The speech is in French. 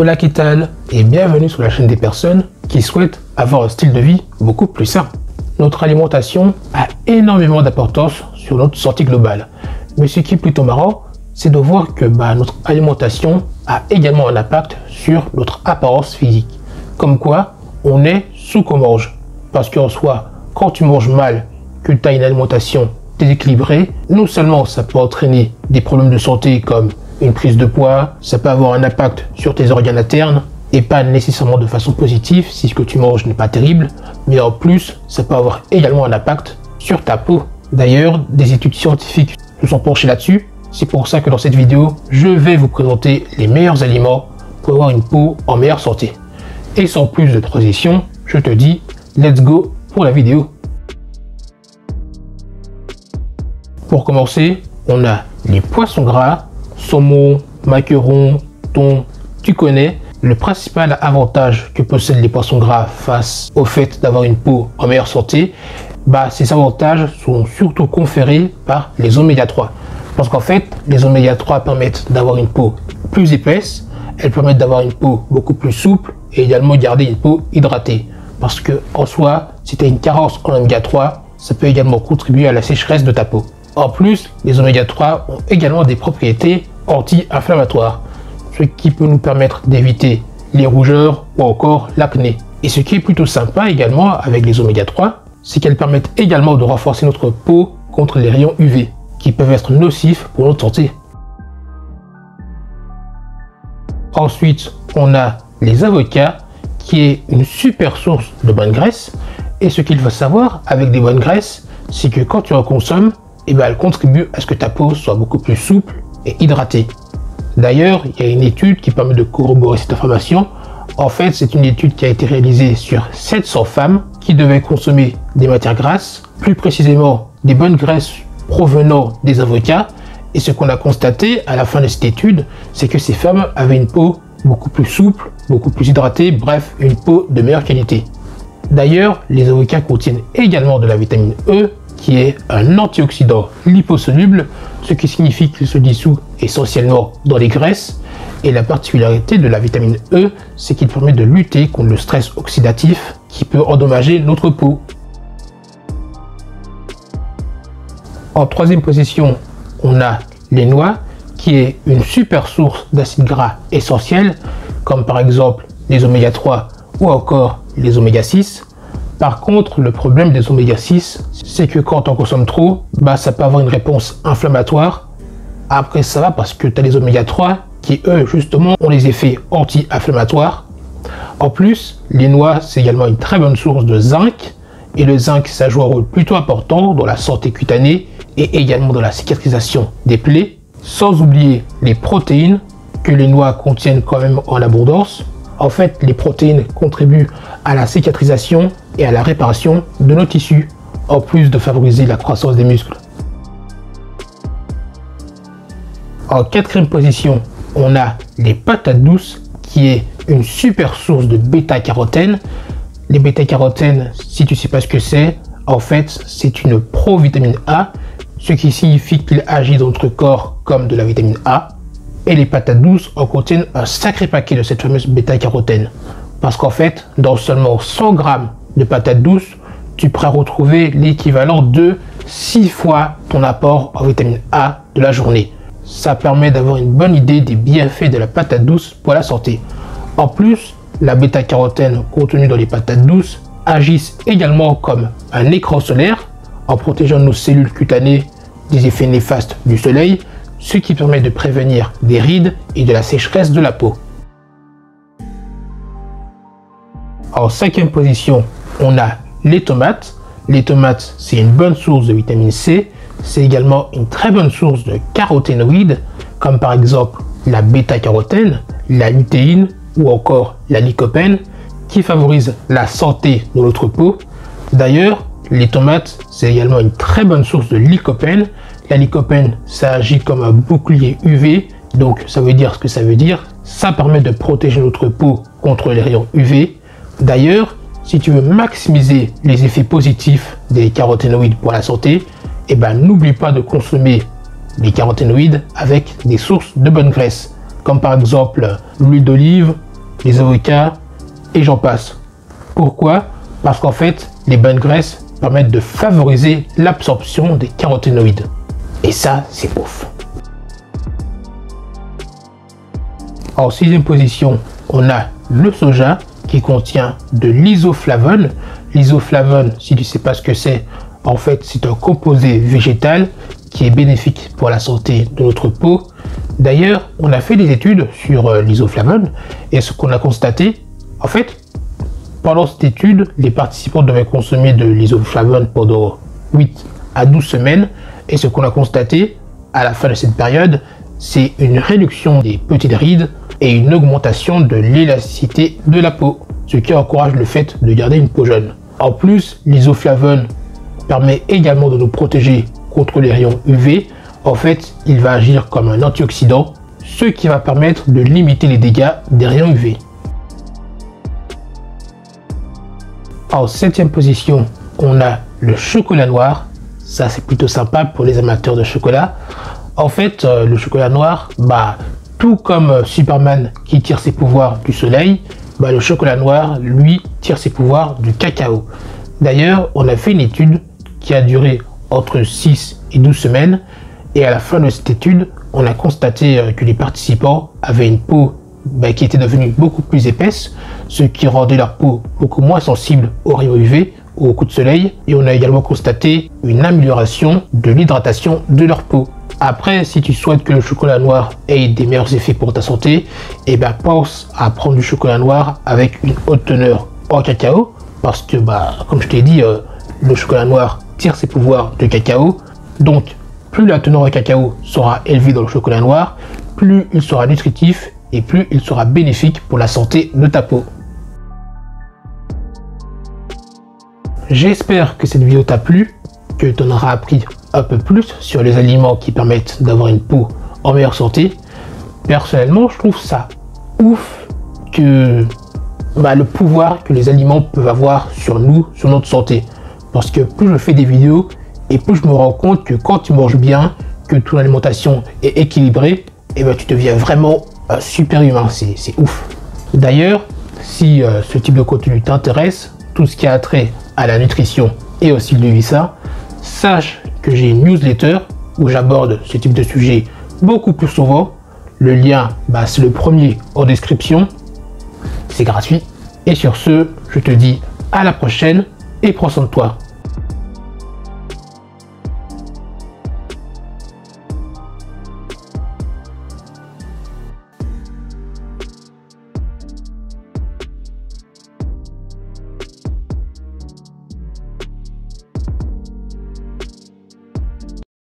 Hola, ¿qué tal? Et bienvenue sur la chaîne des personnes qui souhaitent avoir un style de vie beaucoup plus sain. Notre alimentation a énormément d'importance sur notre santé globale. Mais ce qui est plutôt marrant, c'est de voir que notre alimentation a également un impact sur notre apparence physique. Comme quoi, on est ce qu'on mange. Parce qu'en soi, quand tu manges mal, que tu as une alimentation déséquilibrée, non seulement ça peut entraîner des problèmes de santé comme une prise de poids, ça peut avoir un impact sur tes organes internes, et pas nécessairement de façon positive si ce que tu manges n'est pas terrible, mais en plus, ça peut avoir également un impact sur ta peau. D'ailleurs, des études scientifiques se sont penchées là-dessus. C'est pour ça que dans cette vidéo, je vais vous présenter les meilleurs aliments pour avoir une peau en meilleure santé. Et sans plus de transition, je te dis, let's go pour la vidéo. Pour commencer, on a les poissons gras, saumon, maquereau, thon, tu connais. Le principal avantage que possèdent les poissons gras face au fait d'avoir une peau en meilleure santé, ces avantages sont surtout conférés par les oméga 3. Parce qu'en fait, les oméga 3 permettent d'avoir une peau plus épaisse, elles permettent d'avoir une peau beaucoup plus souple et également garder une peau hydratée. Parce que en soi, si tu as une carence en oméga 3, ça peut également contribuer à la sécheresse de ta peau. En plus, les oméga 3 ont également des propriétés anti-inflammatoires, ce qui peut nous permettre d'éviter les rougeurs ou encore l'acné. Et ce qui est plutôt sympa également avec les oméga 3, c'est qu'elles permettent également de renforcer notre peau contre les rayons UV, qui peuvent être nocifs pour notre santé. Ensuite, on a les avocats, qui est une super source de bonne graisse. Et ce qu'il faut savoir avec des bonnes graisses, c'est que quand tu en consommes, elles contribuent à ce que ta peau soit beaucoup plus souple et hydratée. D'ailleurs, il y a une étude qui permet de corroborer cette information. En fait, c'est une étude qui a été réalisée sur 700 femmes qui devaient consommer des matières grasses, plus précisément des bonnes graisses provenant des avocats. Et ce qu'on a constaté à la fin de cette étude, c'est que ces femmes avaient une peau beaucoup plus souple, beaucoup plus hydratée, bref, une peau de meilleure qualité. D'ailleurs, les avocats contiennent également de la vitamine E, qui est un antioxydant liposoluble, ce qui signifie qu'il se dissout essentiellement dans les graisses. Et la particularité de la vitamine E, c'est qu'il permet de lutter contre le stress oxydatif qui peut endommager notre peau. En troisième position, on a les noix, qui est une super source d'acides gras essentiels, comme par exemple les oméga 3 ou encore les oméga 6. Par contre, le problème des oméga 6, c'est que quand on consomme trop, ça peut avoir une réponse inflammatoire. Après, ça va parce que tu as les oméga 3 qui, eux, justement, ont les effets anti-inflammatoires. En plus, les noix, c'est également une très bonne source de zinc. Et le zinc, ça joue un rôle plutôt important dans la santé cutanée et également dans la cicatrisation des plaies. Sans oublier les protéines que les noix contiennent quand même en abondance. En fait, les protéines contribuent à la cicatrisation et à la réparation de nos tissus, en plus de favoriser la croissance des muscles. En quatrième position, on a les patates douces, qui est une super source de bêta-carotène. Les bêta-carotènes, si tu ne sais pas ce que c'est, en fait, c'est une provitamine A, ce qui signifie qu'il agit dans notre corps comme de la vitamine A. Et les patates douces en contiennent un sacré paquet de cette fameuse bêta-carotène. Parce qu'en fait, dans seulement 100 grammes de patates douces, tu pourras retrouver l'équivalent de 6 fois ton apport en vitamine A de la journée. Ça permet d'avoir une bonne idée des bienfaits de la patate douce pour la santé. En plus, la bêta-carotène contenue dans les patates douces agissent également comme un écran solaire en protégeant nos cellules cutanées des effets néfastes du soleil, ce qui permet de prévenir des rides et de la sécheresse de la peau. En cinquième position, on a les tomates. Les tomates, c'est une bonne source de vitamine C. C'est également une très bonne source de caroténoïdes, comme par exemple la bêta-carotène, la lutéine ou encore la lycopène, qui favorisent la santé de notre peau. D'ailleurs, les tomates, c'est également une très bonne source de lycopène. La lycopène, ça agit comme un bouclier UV, donc ça veut dire ce que ça veut dire. Ça permet de protéger notre peau contre les rayons UV. D'ailleurs, si tu veux maximiser les effets positifs des caroténoïdes pour la santé, n'oublie pas de consommer les caroténoïdes avec des sources de bonne graisse, comme par exemple l'huile d'olive les avocats et j'en passe. Pourquoi? Parce qu'en fait, les bonnes graisses permettent de favoriser l'absorption des caroténoïdes. Et ça, c'est ouf. En 6e position, on a le soja qui contient de l'isoflavone. L'isoflavone, si tu ne sais pas ce que c'est, en fait, c'est un composé végétal qui est bénéfique pour la santé de notre peau. D'ailleurs, on a fait des études sur l'isoflavone et ce qu'on a constaté, en fait, pendant cette étude, les participants devaient consommer de l'isoflavone pendant 8 à 12 semaines et ce qu'on a constaté à la fin de cette période, c'est une réduction des petites rides et une augmentation de l'élasticité de la peau, ce qui encourage le fait de garder une peau jeune. En plus, l'isoflavone permet également de nous protéger contre les rayons UV. En fait, il va agir comme un antioxydant, ce qui va permettre de limiter les dégâts des rayons UV. En 7e position, on a le chocolat noir. Ça, c'est plutôt sympa pour les amateurs de chocolat. En fait, le chocolat noir, tout comme Superman qui tire ses pouvoirs du soleil, le chocolat noir, lui, tire ses pouvoirs du cacao. D'ailleurs, on a fait une étude qui a duré entre 6 et 12 semaines. Et à la fin de cette étude, on a constaté que les participants avaient une peau qui était devenue beaucoup plus épaisse, ce qui rendait leur peau beaucoup moins sensible aux rayons UV, aux coups de soleil. Et on a également constaté une amélioration de l'hydratation de leur peau. Après, si tu souhaites que le chocolat noir ait des meilleurs effets pour ta santé, pense à prendre du chocolat noir avec une haute teneur en cacao, parce que, comme je t'ai dit, le chocolat noir tire ses pouvoirs de cacao. Donc, plus la teneur en cacao sera élevée dans le chocolat noir, plus il sera nutritif et plus il sera bénéfique pour la santé de ta peau. J'espère que cette vidéo t'a plu, que tu en auras appris un peu plus sur les aliments qui permettent d'avoir une peau en meilleure santé. Personnellement, je trouve ça ouf que le pouvoir que les aliments peuvent avoir sur nous, sur notre santé. Parce que plus je fais des vidéos et plus je me rends compte que quand tu manges bien, que ton alimentation est équilibrée, tu deviens vraiment un super humain. C'est ouf. D'ailleurs, si ce type de contenu t'intéresse, tout ce qui a trait à la nutrition et aussi le visa, sache que j'ai une newsletter où j'aborde ce type de sujet beaucoup plus souvent. Le lien, c'est le premier en description. C'est gratuit. Et sur ce, je te dis à la prochaine et prends soin de toi.